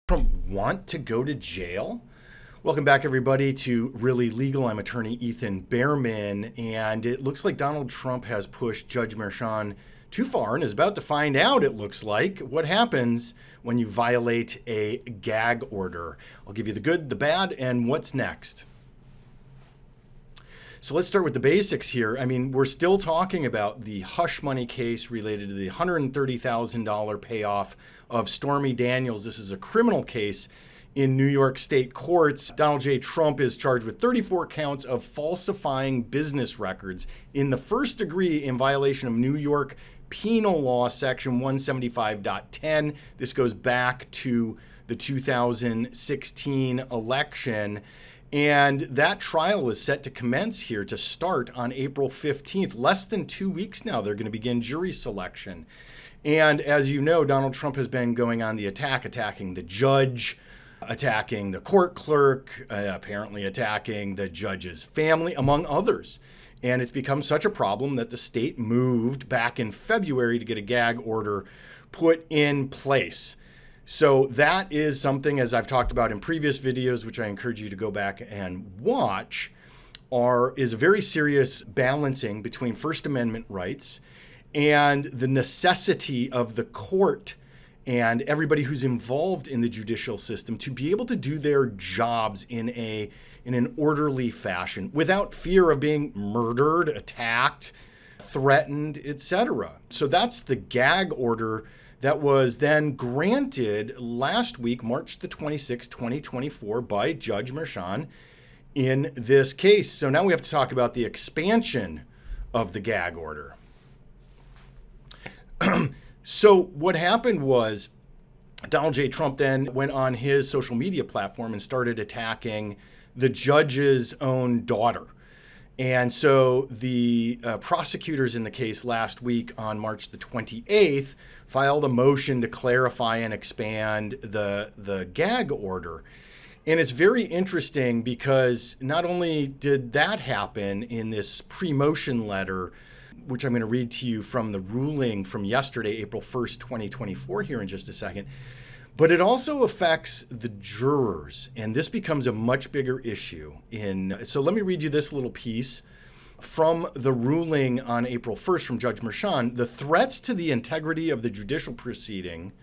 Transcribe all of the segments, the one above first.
Trump want to go to jail? Welcome back, everybody, to Really Legal. I'm attorney Ethan Bearman, and it looks like Donald Trump has pushed Judge Merchan too far and is about to find out, it looks like, what happens when you violate a gag order. I'll give you the good, the bad, and what's next. So let's start with the basics here. I mean, we're still talking about the hush money case related to the $130,000 payoff of Stormy Daniels. This is a criminal case in New York State courts. Donald J. Trump is charged with 34 counts of falsifying business records in the first degree in violation of New York Penal Law, Section 175.10. This goes back to the 2016 election. And that trial is set to commence here to start on April 15th. Less than 2 weeks now, they're going to begin jury selection. And as you know, Donald Trump has been going on the attack, attacking the judge, attacking the court clerk, apparently attacking the judge's family, among others. And it's become such a problem that the state moved back in February to get a gag order put in place. So that is something, as I've talked about in previous videos, which I encourage you to go back and watch, is a very serious balancing between First Amendment rights and the necessity of the court and everybody who's involved in the judicial system to be able to do their jobs in an orderly fashion without fear of being murdered, attacked, threatened, etc. So that's the gag order that was then granted last week, March the 26th, 2024, by Judge Merchan in this case. So now we have to talk about the expansion of the gag order. So what happened was Donald J. Trump then went on his social media platform and started attacking the judge's own daughter. And so the prosecutors in the case last week on March the 28th filed a motion to clarify and expand the gag order. And it's very interesting because not only did that happen in this pre-motion letter, which I'm going to read to you from the ruling from yesterday, April 1st, 2024, here in just a second, but it also affects the jurors, and this becomes a much bigger issue. So let me read you this little piece from the ruling on April 1st from Judge Merchan. The threats to the integrity of the judicial proceeding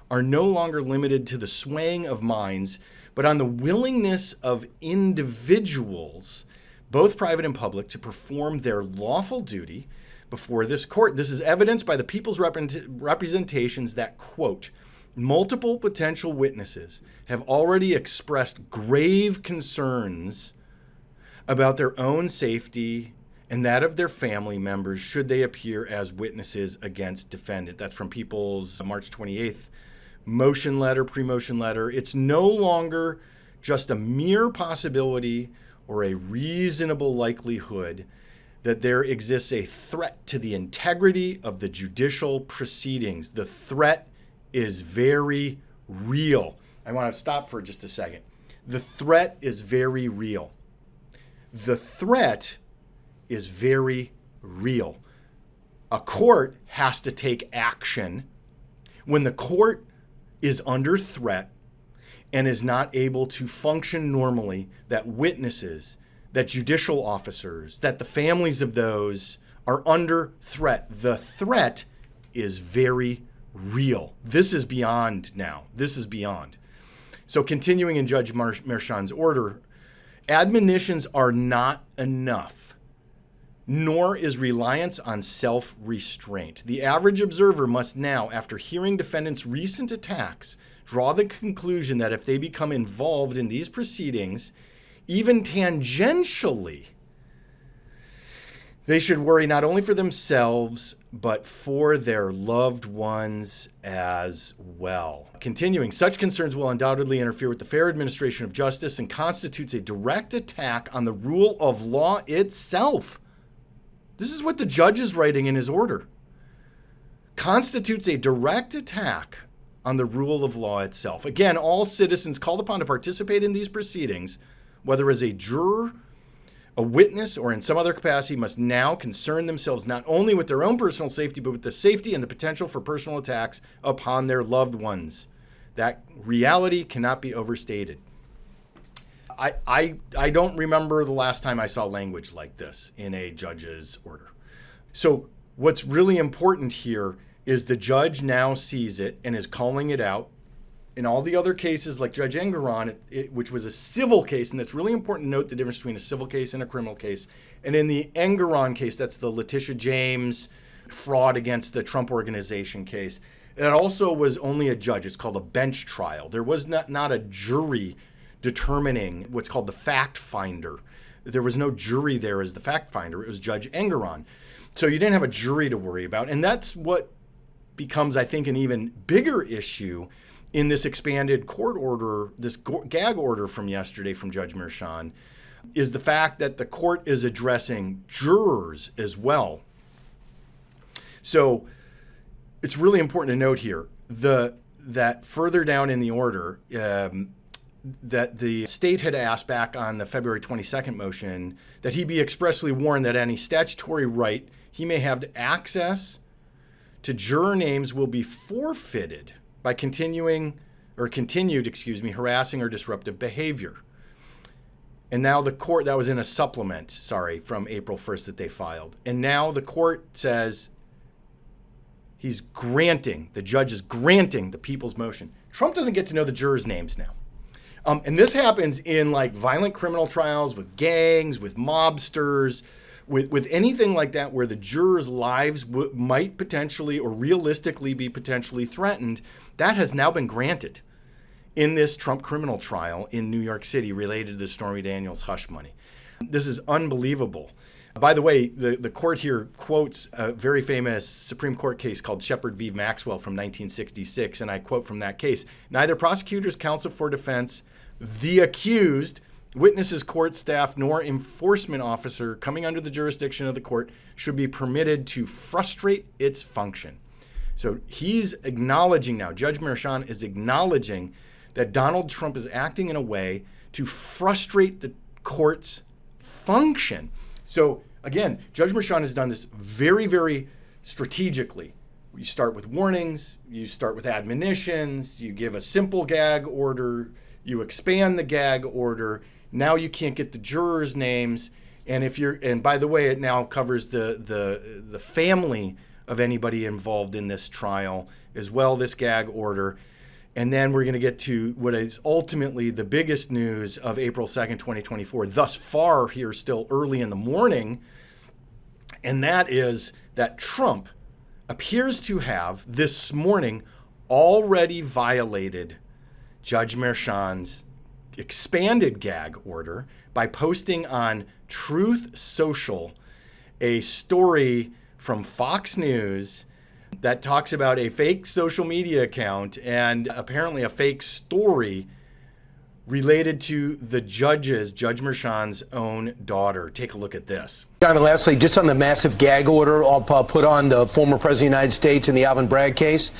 are no longer limited to the swaying of minds, but on the willingness of individuals, both private and public, to perform their lawful duty before this court. This is evidenced by the people's representations that, quote, multiple potential witnesses have already expressed grave concerns about their own safety and that of their family members should they appear as witnesses against defendant. That's from People's March 28th motion letter, pre-motion letter. It's no longer just a mere possibility or a reasonable likelihood that there exists a threat to the integrity of the judicial proceedings. The threat is very real. I want to stop for just a second. The threat is very real. The threat is very real. A court has to take action when the court is under threat and is not able to function normally, that witnesses, that judicial officers, that the families of those are under threat. The threat is very real. This is beyond now. This is beyond. So continuing in Judge Merchan's order, admonitions are not enough, nor is reliance on self-restraint. The average observer must now, after hearing defendants' recent attacks, draw the conclusion that if they become involved in these proceedings, even tangentially, they should worry not only for themselves, but for their loved ones as well. Continuing, such concerns will undoubtedly interfere with the fair administration of justice and constitutes a direct attack on the rule of law itself. This is what the judge is writing in his order. Constitutes a direct attack on the rule of law itself. Again, all citizens called upon to participate in these proceedings, whether as a juror, a witness, or in some other capacity, must now concern themselves not only with their own personal safety, but with the safety and the potential for personal attacks upon their loved ones. That reality cannot be overstated. I don't remember the last time I saw language like this in a judge's order. So what's really important here is the judge now sees it and is calling it out. In all the other cases, like Judge Engeron, which was a civil case, and it's really important to note the difference between a civil case and a criminal case. And in the Engeron case, that's the Letitia James fraud against the Trump Organization case, it also was only a judge. It's called a bench trial. There was not a jury determining what's called the fact finder. There was no jury there as the fact finder. It was Judge Engeron. So you didn't have a jury to worry about. And that's what becomes, I think, an even bigger issue in this expanded court order, this gag order from yesterday from Judge Merchan, is the fact that the court is addressing jurors as well. So it's really important to note here that further down in the order, that the state had asked back on the February 22nd motion that he be expressly warned that any statutory right he may have to access to juror names will be forfeited by continued harassing or disruptive behavior. And now the court, that was in a supplement, from April 1st that they filed. And now the court says the judge is granting the people's motion. Trump doesn't get to know the jurors' names now. And this happens in like violent criminal trials with gangs, with mobsters, with anything like that where the jurors' lives might potentially or realistically be potentially threatened. That has now been granted in this Trump criminal trial in New York City related to the Stormy Daniels hush money. This is unbelievable. By the way, the court here quotes a very famous Supreme Court case called Shepard v. Maxwell from 1966, and I quote from that case, "Neither prosecutors, counsel for defense, the accused, witnesses, court staff, nor enforcement officer coming under the jurisdiction of the court should be permitted to frustrate its function." So he's acknowledging now, Judge Merchan is acknowledging that Donald Trump is acting in a way to frustrate the court's function. So again, Judge Merchan has done this very, very strategically. You start with warnings, you start with admonitions, you give a simple gag order, you expand the gag order. Now you can't get the jurors' names, and by the way, it now covers the family of anybody involved in this trial as well, this gag order. And then we're going to get to what is ultimately the biggest news of April 2nd, 2024, thus far here still early in the morning, and that is that Trump appears to have this morning already violated Judge Merchan's expanded gag order by posting on Truth Social a story from Fox News that talks about a fake social media account and apparently a fake story related to Judge Merchan's own daughter. Take a look at this. John, lastly, just on the massive gag order put on the former president of the United States in the Alvin Bragg case,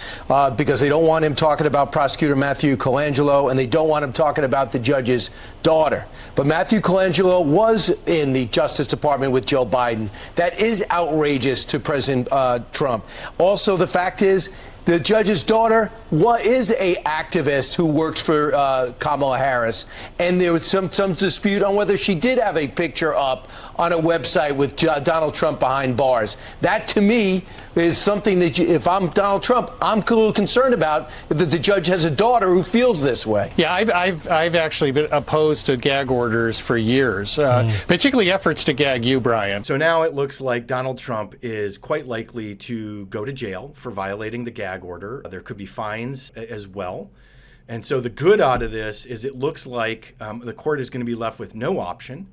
because they don't want him talking about prosecutor Matthew Colangelo, and they don't want him talking about the judge's daughter. But Matthew Colangelo was in the Justice Department with Joe Biden. That is outrageous to President Trump. Also, the fact is, the judge's daughter is a activist who works for Kamala Harris, and there was some dispute on whether she did have a picture up on a website with Donald Trump behind bars. That, to me, is something that if I'm Donald Trump, I'm a little concerned about, that the judge has a daughter who feels this way. Yeah, I've actually been opposed to gag orders for years, particularly efforts to gag you, Brian. So now it looks like Donald Trump is quite likely to go to jail for violating the gag order. There could be fines as well. And so the good out of this is it looks like the court is going to be left with no option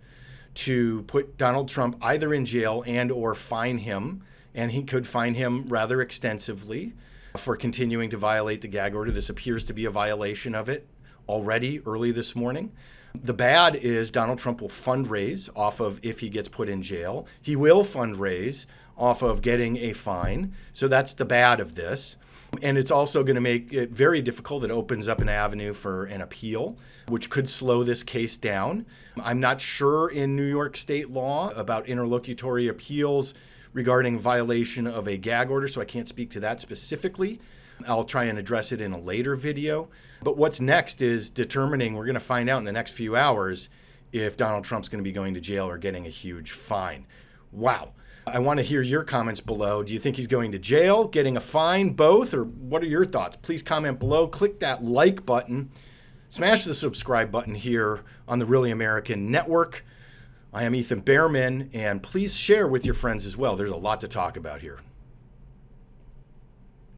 to put Donald Trump either in jail and or fine him. And he could fine him rather extensively for continuing to violate the gag order. This appears to be a violation of it already early this morning. The bad is Donald Trump will fundraise off of if he gets put in jail. He will fundraise off of getting a fine. So that's the bad of this. And it's also going to make it very difficult. It opens up an avenue for an appeal, which could slow this case down. I'm not sure in New York state law about interlocutory appeals regarding violation of a gag order, so I can't speak to that specifically. I'll try and address it in a later video. But what's next is determining, we're going to find out in the next few hours if Donald Trump's going to be going to jail or getting a huge fine. Wow. I want to hear your comments below. Do you think he's going to jail, getting a fine, both, or what are your thoughts? Please comment below. Click that like button. Smash the subscribe button here on the Really American Network. I am Ethan Bearman, and please share with your friends as well. There's a lot to talk about here.